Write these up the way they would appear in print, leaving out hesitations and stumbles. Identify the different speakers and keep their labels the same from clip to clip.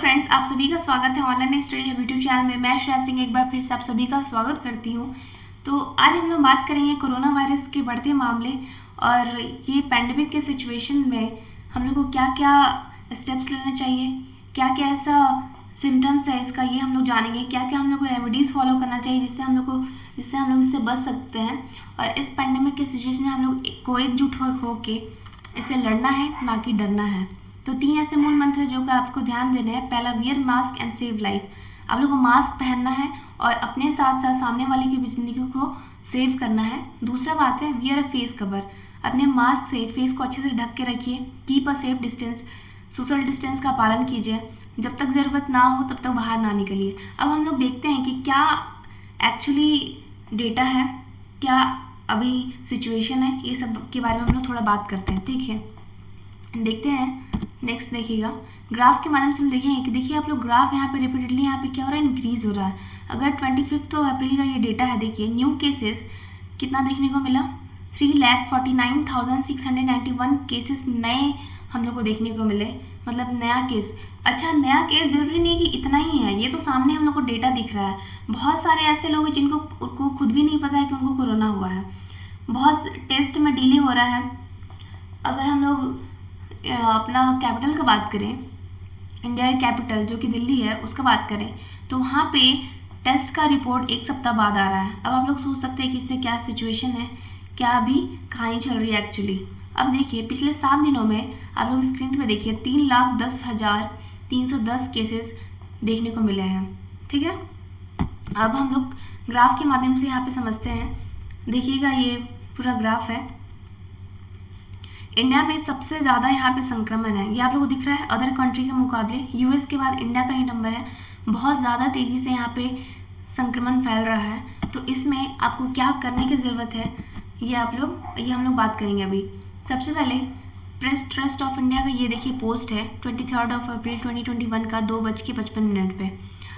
Speaker 1: Friends, आप सभी का स्वागत है online study hub YouTube channel में। मैं श्रेया सिंह एक बार फिर से आप सभी का स्वागत करती हूँ। तो आज हम लोग बात करेंगे कोरोना वायरस के बढ़ते मामले और ये पैंडेमिक के सिचुएशन में हम लोग को क्या क्या स्टेप्स लेना चाहिए, क्या क्या ऐसा सिम्टम्स है इसका, ये हम लोग जानेंगे। क्या क्या हम लोग को रेमेडीज़ फॉलो करना चाहिए जिससे हम लोग इससे बच सकते हैं। और इस पैंडेमिक के सिचुएशन में हम लोग को एकजुट हो के इससे लड़ना है, ना कि डरना है। तो 3 ऐसे मूल मंत्र जो कि आपको ध्यान देने हैं। पहला, wear mask and save life. आप लोग को मास्क पहनना है और अपने साथ साथ सामने वाले की भी जिंदगी को सेव करना है। दूसरा बात है, वियर अ फेस कवर। अपने मास्क से फेस को अच्छे से ढक के रखिए। Keep a safe distance, social distance का पालन कीजिए। जब तक ज़रूरत ना हो तब तक बाहर ना निकलिए। अब हम लोग देखते हैं कि क्या एक्चुअली डेटा है, क्या अभी सिचुएशन है, ये सब के बारे में हम लोग थोड़ा बात करते हैं। ठीक है, देखते हैं। नेक्स्ट देखिएगा, ग्राफ के माध्यम से हम देखेंगे कि देखिए आप लोग ग्राफ यहाँ पे रिपीटेडली यहाँ पे क्या हो रहा है, इंक्रीज हो रहा है। अगर 25 अप्रैल का ये डेटा है, देखिए न्यू केसेस कितना देखने को मिला, 3,49,691 केसेस नए हम लोग को देखने को मिले, मतलब नया केस। अच्छा, नया केस जरूरी नहीं कि इतना ही है, ये तो सामने हम लोग को डेटा दिख रहा है। बहुत सारे ऐसे लोग हैं जिनको खुद भी नहीं पता है कि उनको कोरोना हुआ है। बहुत टेस्ट में डिले हो रहा है। अगर हम लोग अपना कैपिटल का बात करें, इंडिया कैपिटल जो कि दिल्ली है उसका बात करें, तो वहाँ पे टेस्ट का रिपोर्ट 1 सप्ताह बाद आ रहा है। अब आप लोग सोच सकते हैं कि इससे क्या सिचुएशन है, क्या अभी कहानी चल रही है एक्चुअली। अब देखिए पिछले 7 दिनों में आप लोग स्क्रीन पे देखिए 3,10,310 केसेस देखने को मिले हैं। ठीक है, अब हम लोग ग्राफ के माध्यम से यहाँ पे समझते हैं। देखिएगा ये पूरा ग्राफ है। इंडिया में सबसे ज़्यादा यहाँ पे संक्रमण है, ये आप लोगों को दिख रहा है। अदर कंट्री के मुकाबले यूएस के बाद इंडिया का ही नंबर है। बहुत ज़्यादा तेज़ी से यहाँ पे संक्रमण फैल रहा है। तो इसमें आपको क्या करने की ज़रूरत है, ये हम लोग बात करेंगे अभी। सबसे पहले प्रेस ट्रस्ट ऑफ इंडिया का ये देखिए पोस्ट है 23 अप्रैल 2021 का 2:55 पे।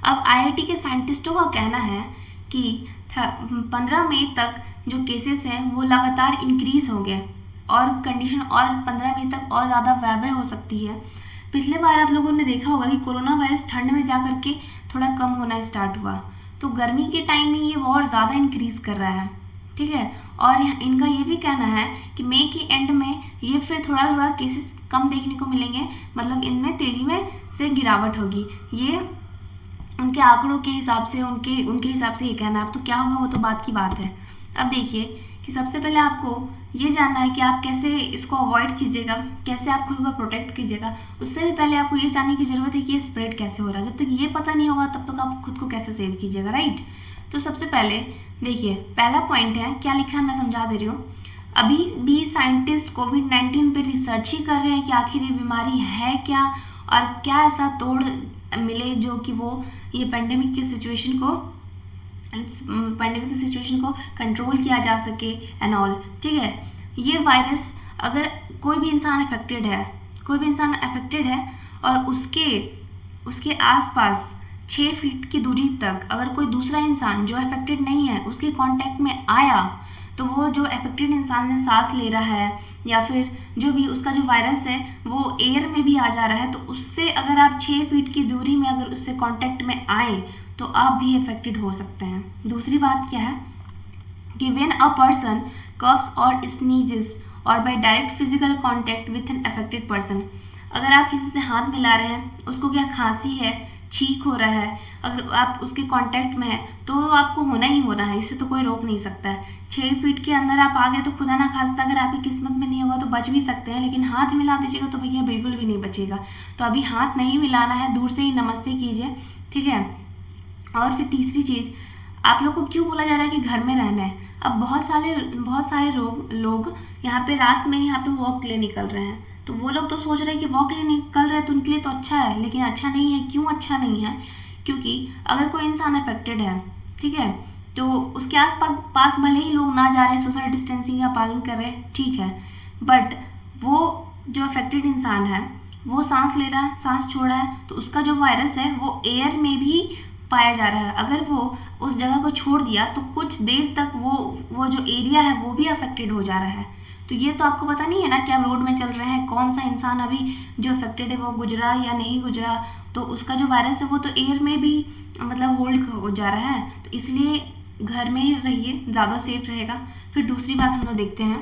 Speaker 1: अब आईआईटी के साइंटिस्टों का कहना है कि 15 मई तक जो केसेस हैं वो लगातार इंक्रीज हो गए और कंडीशन और 15 मई तक और ज़्यादा भयावह हो सकती है। पिछले बार आप लोगों ने देखा होगा कि कोरोना वायरस ठंड में जा कर के थोड़ा कम होना स्टार्ट हुआ, तो गर्मी के टाइम में ये और ज़्यादा इंक्रीज़ कर रहा है। ठीक है, और इनका ये भी कहना है कि मई के एंड में ये फिर थोड़ा थोड़ा केसेस कम देखने को मिलेंगे, मतलब इनमें तेज़ी में से गिरावट होगी। ये उनके आंकड़ों के हिसाब से उनके हिसाब से ये कहना है। अब तो क्या होगा वो तो बात की बात है। अब देखिए कि सबसे पहले आपको ये जानना है कि आप कैसे इसको अवॉइड कीजिएगा, कैसे आप खुद को प्रोटेक्ट कीजिएगा। उससे भी पहले आपको ये जानने की ज़रूरत है कि ये स्प्रेड कैसे हो रहा है। जब तक ये पता नहीं होगा तब तक आप खुद को कैसे सेव कीजिएगा, राइट। तो सबसे पहले देखिए पहला पॉइंट है, क्या लिखा है मैं समझा दे रही हूँ। अभी भी साइंटिस्ट कोविड-19 पे रिसर्च ही कर रहे हैं कि आखिर ये बीमारी है क्या और क्या ऐसा तोड़ मिले जो कि वो ये पैंडेमिक की सिचुएशन को कंट्रोल किया जा सके एंड ऑल। ठीक है, ये वायरस अगर कोई भी इंसान अफेक्टेड है और उसके आसपास 6 फीट की दूरी तक अगर कोई दूसरा इंसान जो अफेक्टेड नहीं है उसके कांटेक्ट में आया, तो वो जो अफेक्टेड इंसान ने सांस ले रहा है या फिर जो भी उसका जो वायरस है वो एयर में भी आ जा रहा है, तो उससे अगर आप 6 फीट की दूरी में अगर उससे कांटेक्ट में आए तो आप भी अफेक्टेड हो सकते हैं। दूसरी बात क्या है कि व्हेन अ पर्सन कफ्स और स्नीजेस और by direct physical contact with an affected person, अगर आप किसी से हाथ मिला रहे हैं, उसको क्या खांसी है, छींक हो रहा है, अगर आप उसके कांटेक्ट में है तो आपको होना ही होना है, इससे तो कोई रोक नहीं सकता है। 6 फीट के अंदर आप आ गए तो खुदा ना खास्ता अगर आपकी किस्मत में नहीं होगा तो बच भी सकते हैं, लेकिन हाथ मिला दीजिएगा तो भैया बिल्कुल भी नहीं बचेगा। तो अभी हाथ नहीं मिलाना है, दूर से ही नमस्ते कीजिए। ठीक है, और फिर तीसरी चीज़, आप लोग को क्यों बोला जा रहा है कि घर में रहना है। अब बहुत सारे लोग यहाँ पे रात में यहाँ पे वॉक के लिए निकल रहे हैं, तो वो लोग तो सोच रहे हैं कि वॉक के लिए निकल रहे हैं तो उनके लिए तो अच्छा है, लेकिन अच्छा नहीं है। क्यों अच्छा नहीं है? क्योंकि अगर कोई इंसान अफेक्टेड है, ठीक है, तो उसके पास भले ही लोग ना जा रहे हैं, सोशल डिस्टेंसिंग का पालन कर रहे हैं, ठीक है, बट वो जो अफेक्टेड इंसान है वो सांस ले रहा है, सांस छोड़ रहा है, तो उसका जो वायरस है वो एयर में भी पाया जा रहा है। अगर वो उस जगह को छोड़ दिया तो कुछ देर तक वो जो एरिया है वो भी अफेक्टेड हो जा रहा है। तो ये तो आपको पता नहीं है ना कि आप रोड में चल रहे हैं, कौन सा इंसान अभी जो अफेक्टेड है वो गुजरा या नहीं गुजरा, तो तो उसका जो वायरस है वो तो एयर में भी मतलब होल्ड हो जा रहा है, तो इसलिए घर में ही रहिए, ज़्यादा सेफ रहेगा। फिर दूसरी बात हम लोग देखते हैं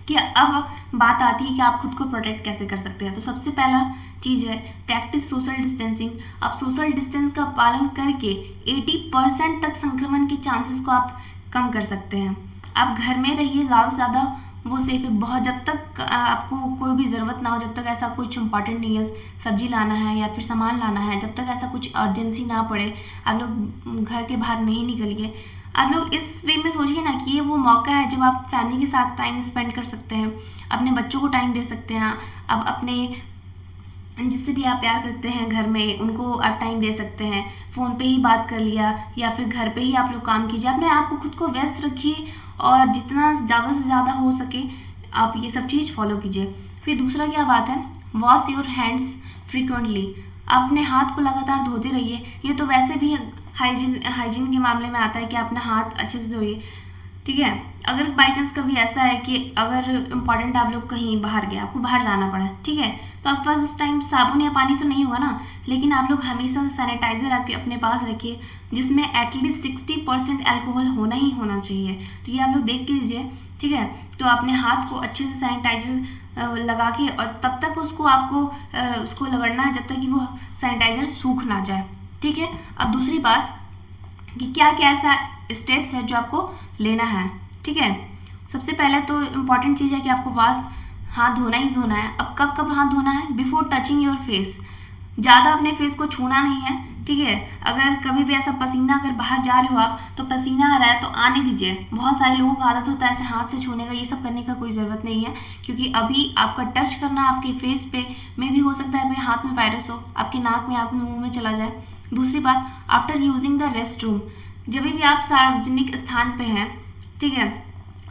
Speaker 1: कि अब बात आती है कि आप खुद को प्रोटेक्ट कैसे कर सकते हैं। तो सबसे पहला चीज़ है प्रैक्टिस सोशल डिस्टेंसिंग। आप सोशल डिस्टेंस का पालन करके 80% तक संक्रमण के चांसेस को आप कम कर सकते हैं। आप घर में रहिए, ज़्यादा से ज़्यादा वो सेफ है। बहुत जब तक आपको कोई भी ज़रूरत ना हो, जब तक ऐसा कुछ इंपॉर्टेंट नहीं है, सब्जी लाना है या फिर सामान लाना है, जब तक ऐसा कुछ अर्जेंसी ना पड़े, आप लोग घर के बाहर नहीं निकलिए। आप लोग इस वे में सोचिए ना कि ये वो मौका है जब आप फैमिली के साथ टाइम स्पेंड कर सकते हैं, अपने बच्चों को टाइम दे सकते हैं, अब अपने जिससे भी आप प्यार करते हैं घर में उनको आप टाइम दे सकते हैं। फ़ोन पे ही बात कर लिया या फिर घर पे ही आप लोग काम कीजिए। अपने आप को खुद को व्यस्त रखिए और जितना ज़्यादा से ज़्यादा हो सके आप ये सब चीज़ फॉलो कीजिए। फिर दूसरा क्या बात है, वॉश योर हैंड्स फ्रीक्वेंटली। आप अपने हाथ को लगातार धोते रहिए। ये तो वैसे भी हाइजीन के मामले में आता है कि अपना हाथ अच्छे से धोइए, ठीक है। अगर बाई चांस कभी ऐसा है कि अगर इम्पॉर्टेंट आप लोग कहीं बाहर गए, आपको बाहर जाना पड़ा, ठीक है, तो आपके पास उस टाइम साबुन या पानी तो नहीं होगा ना, लेकिन आप लोग हमेशा सैनिटाइज़र आपके अपने पास रखिए जिसमें एटलीस्ट 60% अल्कोहल होना ही होना चाहिए। तो ये आप लोग देख के लीजिए, ठीक है। तो अपने हाथ को अच्छे से सैनिटाइजर लगा के और तब तक उसको आपको उसको रगड़ना है जब तक कि वो सैनिटाइज़र सूख ना जाए, ठीक है। अब दूसरी बात कि क्या क्या ऐसा स्टेप्स है जो आपको लेना है, ठीक है। सबसे पहले तो इम्पॉर्टेंट चीज़ है कि आपको हाथ धोना ही धोना है। अब कब कब हाथ धोना है, बिफोर टचिंग योर फेस। ज़्यादा अपने फेस को छूना नहीं है, ठीक है। अगर कभी भी ऐसा पसीना अगर बाहर जा रहे हो आप तो पसीना आ रहा है तो आने दीजिए। बहुत सारे लोगों का आदत होता है ऐसे हाथ से छूने का, ये सब करने का कोई ज़रूरत नहीं है, क्योंकि अभी आपका टच करना आपके फेस पे में भी हो सकता है अपने हाथ में वायरस हो, आपके नाक में, आपके मुँह में चला जाए। दूसरी बात, after using the rest room, जब भी आप सार्वजनिक स्थान पे हैं, ठीक है,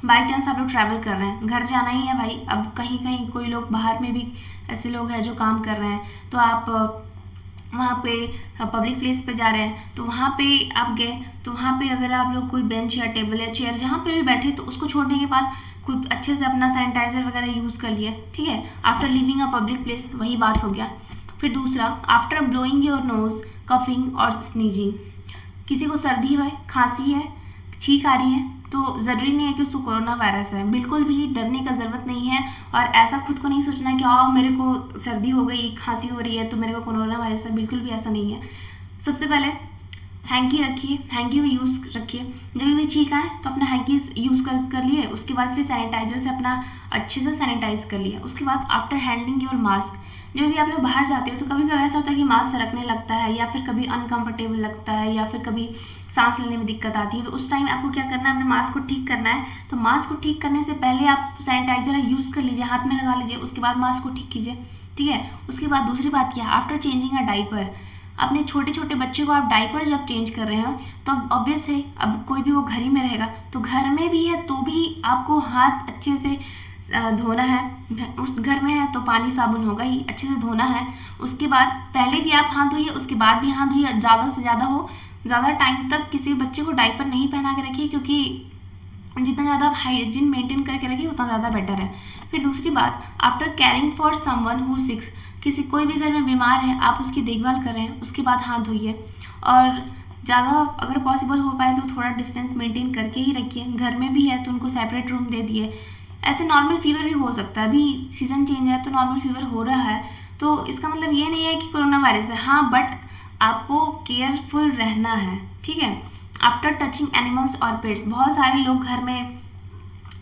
Speaker 1: बाई चांस आप लोग ट्रैवल कर रहे हैं, घर जाना ही है भाई, अब कहीं कहीं कोई लोग बाहर में भी ऐसे लोग हैं जो काम कर रहे हैं, तो आप वहाँ पे पब्लिक प्लेस पे जा रहे हैं, तो वहाँ पे आप गए, तो वहाँ पे अगर आप लोग कोई बेंच या टेबल या चेयर जहाँ पे भी बैठे तो उसको छोड़ने के बाद खुद अच्छे से अपना सैनिटाइज़र वगैरह यूज़ कर लिए, ठीक है। After living a public place, वही बात हो गया। फिर दूसरा, after blowing your nose, coughing और स्नीजिंग। किसी को सर्दी है, खांसी है, छींक आ रही है, तो ज़रूरी नहीं है कि उसको कोरोना वायरस है। बिल्कुल भी डरने का ज़रूरत नहीं है और ऐसा खुद को नहीं सोचना कि मेरे को सर्दी हो गई, खांसी हो रही है तो मेरे को कोरोना वायरस है। बिल्कुल भी ऐसा नहीं है। सबसे पहले हैंकी रखिए, हैंकी को यूज़ रखिए। जब भी छींक आए तो अपना हैंकी यूज़ कर लिए, उसके बाद फिर सैनिटाइज़र से अपना अच्छे से सैनिटाइज कर लिए। उसके बाद आफ्टर हैंडलिंग योर मास्क, जब भी आप लोग बाहर जाते हो तो कभी कभी ऐसा होता है कि मास्क सरकने लगता है या फिर कभी अनकंफर्टेबल लगता है या फिर कभी सांस लेने में दिक्कत आती है, तो उस टाइम आपको क्या करना है, अपने मास्क को ठीक करना है। तो मास्क को ठीक करने से पहले आप सैनिटाइजर यूज़ कर लीजिए, हाथ में लगा लीजिए, उसके बाद मास्क को ठीक कीजिए, ठीक है। उसके बाद दूसरी बात क्या है, आफ्टर चेंजिंग अ डाइपर, अपने छोटे छोटे बच्चे को आप डाइपर जब चेंज कर रहे हो तो ऑब्वियस है अब कोई भी वो घर ही में रहेगा, तो घर में भी है तो भी आपको हाथ अच्छे से धोना है। उस घर में है तो पानी साबुन होगा ही, अच्छे से धोना है। उसके बाद पहले भी आप हाथ धोइए, उसके बाद भी हाथ धोइए, ज़्यादा से ज़्यादा हो, ज़्यादा टाइम तक किसी बच्चे को डाइपर नहीं पहना के रखिए, क्योंकि जितना ज़्यादा आप हाइजीन मेंटेन करके रखिए उतना ज़्यादा बेटर है। फिर दूसरी बात, after caring for someone who sick, किसी कोई भी घर में बीमार है, आप उसकी देखभाल कर रहे हैं, उसके बाद हाथ धोइए। और ज़्यादा अगर पॉसिबल हो पाए तो थोड़ा डिस्टेंस मेंटेन करके ही रखिए। घर में भी है तो उनको सेपरेट रूम दे दिए। ऐसे नॉर्मल फीवर भी हो सकता है, अभी सीज़न चेंज है तो नॉर्मल फीवर हो रहा है, तो इसका मतलब ये नहीं है कि कोरोना वायरस है, हाँ, बट आपको केयरफुल रहना है, ठीक है। आफ्टर टचिंग एनिमल्स और पेट्स, बहुत सारे लोग घर में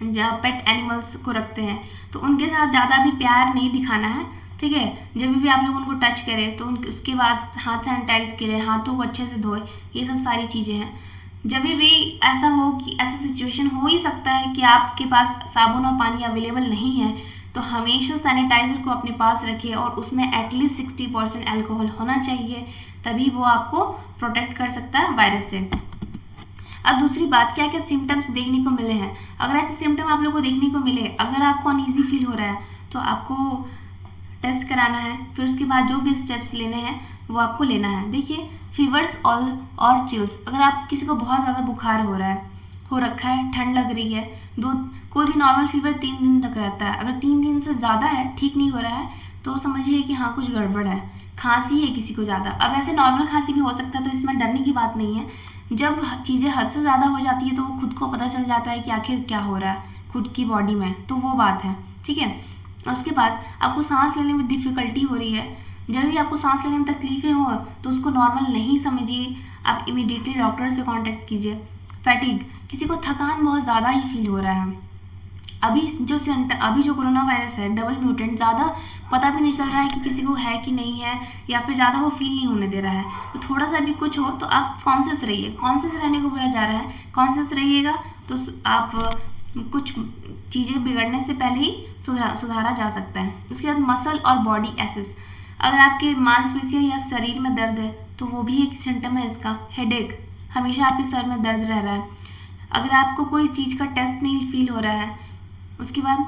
Speaker 1: पेट एनिमल्स को रखते हैं तो उनके साथ ज़्यादा भी प्यार नहीं दिखाना है, ठीक है। जब भी आप लोग उनको टच करें तो उसके बाद हाथ सैनिटाइज करें, हाथों को अच्छे से धोए, ये सब सारी चीज़ें हैं। जब भी ऐसा हो कि ऐसा सिचुएशन हो ही सकता है कि आपके पास साबुन और पानी अवेलेबल नहीं है, तो हमेशा सैनिटाइज़र को अपने पास रखिए और उसमें एटलीस्ट 60% अल्कोहल होना चाहिए, तभी वो आपको प्रोटेक्ट कर सकता है वायरस से। अब दूसरी बात, क्या क्या सिम्टम्स देखने को मिले हैं। अगर ऐसे सिम्टम आप लोग को देखने को मिले, अगर आपको अनईजी फील हो रहा है तो आपको टेस्ट कराना है। फिर उसके बाद जो भी स्टेप्स लेने हैं वो आपको लेना है। देखिए, फीवर्स और चिल्स, अगर आप किसी को बहुत ज़्यादा बुखार हो रखा है, ठंड लग रही है, कोई भी नॉर्मल फीवर 3 दिन तक रहता है, अगर 3 दिन से ज़्यादा है, ठीक नहीं हो रहा है, तो समझिए कि हाँ कुछ गड़बड़ है। खांसी है किसी को ज़्यादा, अब ऐसे नॉर्मल खांसी भी हो सकता है, तो इसमें डरने की बात नहीं है। जब चीज़ें हद से ज़्यादा हो जाती है तो वो खुद को पता चल जाता है कि आखिर क्या हो रहा है खुद की बॉडी में, तो वो बात है, ठीक है। उसके बाद आपको सांस लेने में डिफ़िकल्टी हो रही है, जब भी आपको सांस लेने में तकलीफें हो तो उसको नॉर्मल नहीं समझिए, आप इमीडिएटली डॉक्टर से कांटेक्ट कीजिए। फैटिग, किसी को थकान बहुत ज़्यादा ही फील हो रहा है, अभी जो कोरोना वायरस है डबल म्यूटेंट, ज़्यादा पता भी नहीं चल रहा है कि किसी को है कि नहीं है, या फिर ज़्यादा वो फील नहीं होने दे रहा है, तो थोड़ा सा भी कुछ हो तो आप कॉन्शियस रहिए, कॉन्शियस रहने को बोला जा रहा है, कॉन्शियस रहिएगा तो आप कुछ चीज़ें बिगड़ने से पहले ही सुधारा जा सकता है। उसके बाद मसल और बॉडी एसेस, अगर आपके मांसपेशियाँ या शरीर में दर्द है तो वो भी एक सिम्टम है इसका। हेडेक, हमेशा आपके सर में दर्द रह रहा है, अगर आपको कोई चीज़ का टेस्ट नहीं फील हो रहा है। उसके बाद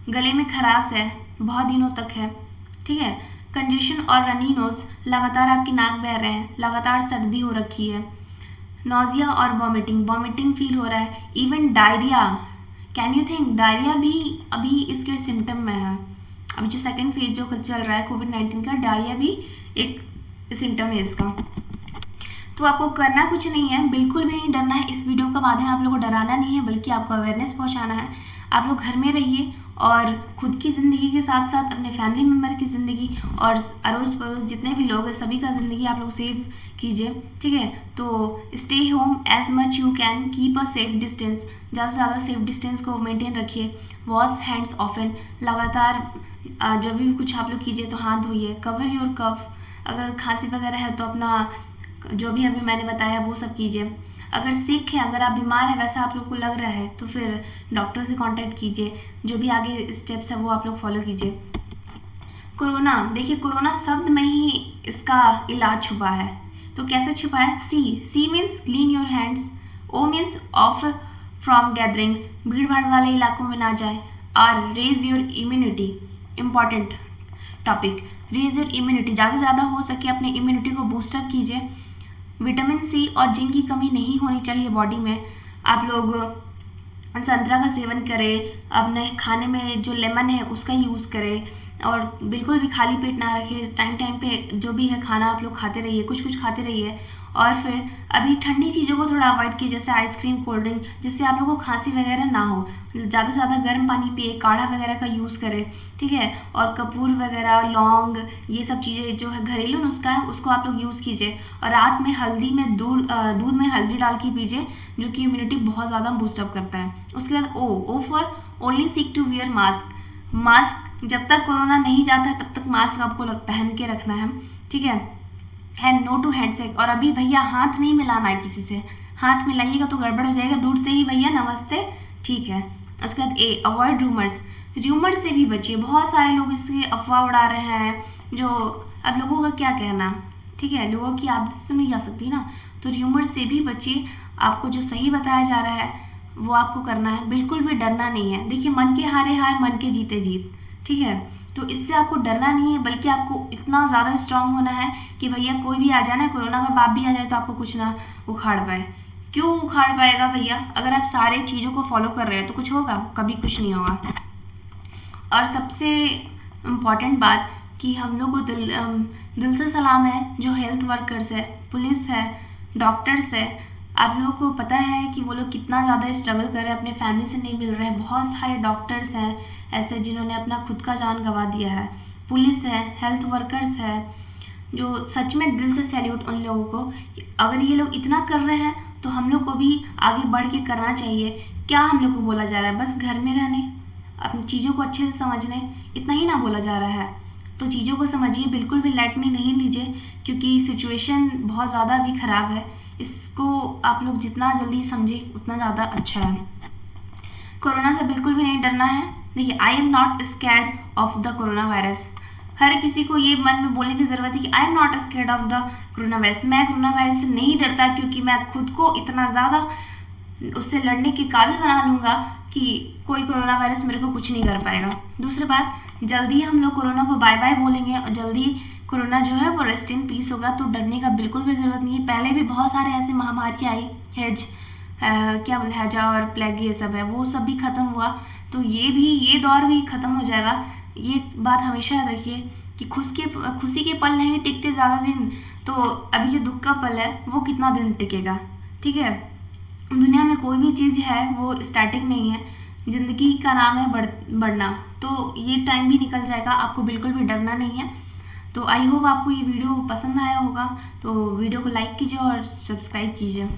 Speaker 1: गले में खराश है, बहुत दिनों तक है, ठीक है। कंजेशन और रनी नोज, लगातार आपकी नाक बह रहे हैं, लगातार सर्दी हो रखी है। नोजिया और वॉमिटिंग फील हो रहा है, even diarrhoea, can you think, diarrhoea भी अभी इसके सिम्टम में है। अभी जो सेकेंड फेज जो चल रहा है कोविड-19 का, डायरिया भी एक सिम्टम है इसका। तो आपको करना कुछ नहीं है, बिल्कुल भी नहीं डरना है। इस वीडियो का माध्यम आप लोगों को डराना नहीं है, बल्कि आपको अवेयरनेस पहुंचाना है। आप लोग घर में रहिए और खुद की ज़िंदगी के साथ साथ अपने फैमिली मेम्बर की ज़िंदगी और अड़ोस पड़ोस जितने भी लोग हैं सभी का ज़िंदगी आप लोग सेव कीजिए, ठीक है। तो stay home as much you can, keep a safe distance, ज़्यादा से ज़्यादा सेफ डिस्टेंस को मेंटेन रखिए। वॉश हैंड्स ऑफन, लगातार जब भी कुछ आप लोग कीजिए तो हाथ धोइए। कवर योर कफ, अगर खांसी वगैरह है तो अपना जो भी अभी मैंने बताया वो सब कीजिए। अगर सिक है, अगर आप बीमार हैं वैसा आप लोग को लग रहा है तो फिर डॉक्टर से कांटेक्ट कीजिए, जो भी आगे स्टेप्स है वो आप लोग फॉलो कीजिए। कोरोना, देखिए कोरोना शब्द में ही इसका इलाज छुपा है, तो कैसे छुपा है। C means clean your hands, O means off from gatherings, भीड़ भाड़ वाले इलाकों में ना जाए। R, raise your immunity, important topic, raise your immunity, ज़्यादा से ज़्यादा हो सके अपने इम्यूनिटी को बूस्टअप कीजिए। विटामिन सी और जिंक की कमी नहीं होनी चाहिए बॉडी में। आप लोग संतरा का सेवन करें, अपने खाने में जो लेमन है उसका यूज़ करें, और बिल्कुल भी खाली पेट ना रखें। टाइम टाइम पे जो भी है खाना आप लोग खाते रहिए, कुछ कुछ खाते रहिए। और फिर अभी ठंडी चीज़ों को थोड़ा अवॉइड कीजिए, जैसे आइसक्रीम, कोल्ड ड्रिंक, जिससे आप लोगों को खांसी वगैरह ना हो। ज़्यादा से ज़्यादा गर्म पानी पिए, काढ़ा वगैरह का यूज़ करें, ठीक है। और कपूर वगैरह, लौंग, ये सब चीज़ें जो है घरेलू नुस्खा है उसको आप लोग यूज़ कीजिए। और रात में हल्दी में दूध में हल्दी डाल के पीजिए, जो कि इम्यूनिटी बहुत ज़्यादा बूस्टअप करता है। उसके बाद O for only sick to wear mask, mask जब तक कोरोना नहीं जाता है तब तक मास्क आपको पहन के रखना है, ठीक है। एंड नो टू हैंडशेक, और अभी भैया हाथ नहीं मिलाना है किसी से, हाथ मिलाइएगा तो गड़बड़ हो जाएगा, दूर से ही भैया नमस्ते, ठीक है। उसके बाद ए, अवॉइड रूमर्स से भी बचिए, बहुत सारे लोग इसके अफवाह उड़ा रहे हैं, जो अब लोगों का क्या कहना, ठीक है, लोगों की आदत सुनी जा सकती ना, तो रूमर से भी बचिए। आपको जो सही बताया जा रहा है वो आपको करना है, बिल्कुल भी डरना नहीं है। देखिए मन के हारे हार, मन के जीते जीत, ठीक है। तो इससे आपको डरना नहीं है, बल्कि आपको इतना ज़्यादा स्ट्रांग होना है कि भैया कोई भी आ जाए ना, कोरोना का बाप भी आ जाए तो आपको कुछ ना उखाड़ पाए। क्यों उखाड़ पाएगा भैया, अगर आप सारे चीज़ों को फॉलो कर रहे हैं तो कुछ होगा, कभी कुछ नहीं होगा। और सबसे इम्पॉर्टेंट बात कि हम लोग को दिल से सलाम है जो हेल्थ वर्कर्स है, पुलिस है, डॉक्टर्स है। आप लोगों को पता है कि वो लोग कितना ज़्यादा स्ट्रगल कर रहे हैं, अपने फैमिली से नहीं मिल रहे हैं। बहुत सारे डॉक्टर्स हैं ऐसे जिन्होंने अपना खुद का जान गंवा दिया है, पुलिस है, हेल्थ वर्कर्स है, जो सच में दिल से सैल्यूट उन लोगों को। अगर ये लोग इतना कर रहे हैं तो हम लोग को भी आगे बढ़ के करना चाहिए। क्या हम लोग को बोला जा रहा है, बस घर में रहने, अपनी चीज़ों को अच्छे से समझने, इतना ही ना बोला जा रहा है। तो चीज़ों को समझिए, बिल्कुल भी लाइटली नहीं लीजिए, क्योंकि सिचुएशन बहुत ज़्यादा अभी ख़राब है। इसको आप लोग जितना जल्दी समझें उतना ज़्यादा अच्छा है। कोरोना से बिल्कुल भी नहीं डरना है। देखिए, I am not scared of the corona virus. हर किसी को ये मन में बोलने की ज़रूरत है कि आई am not scared of the corona virus. मैं कोरोना वायरस से नहीं डरता, क्योंकि मैं खुद को इतना ज़्यादा उससे लड़ने के काबिल बना लूँगा कि कोई कोरोना वायरस मेरे को कुछ नहीं कर पाएगा। दूसरी बात, जल्दी हम लोग कोरोना को बाय बाय बोलेंगे और जल्दी कोरोना जो है वो रेस्ट इन पीस होगा, तो डरने का बिल्कुल भी ज़रूरत नहीं है। पहले भी बहुत सारे ऐसे महामारी आई, क्या बोलते हैजा और प्लेग, ये सब है, वो सब भी ख़त्म हुआ, तो ये दौर भी ख़त्म हो जाएगा। ये बात हमेशा याद रखिए कि खुशी के पल नहीं टिकते ज़्यादा दिन, तो अभी जो दुख का पल है वो कितना दिन टिकेगा। ठीक है, दुनिया में कोई भी चीज़ है वो स्टैटिक नहीं है, ज़िंदगी का नाम है बढ़ना। तो ये टाइम भी निकल जाएगा, आपको बिल्कुल भी डरना नहीं है। तो आई होप आपको ये वीडियो पसंद आया होगा, तो वीडियो को लाइक कीजिए और सब्सक्राइब कीजिए।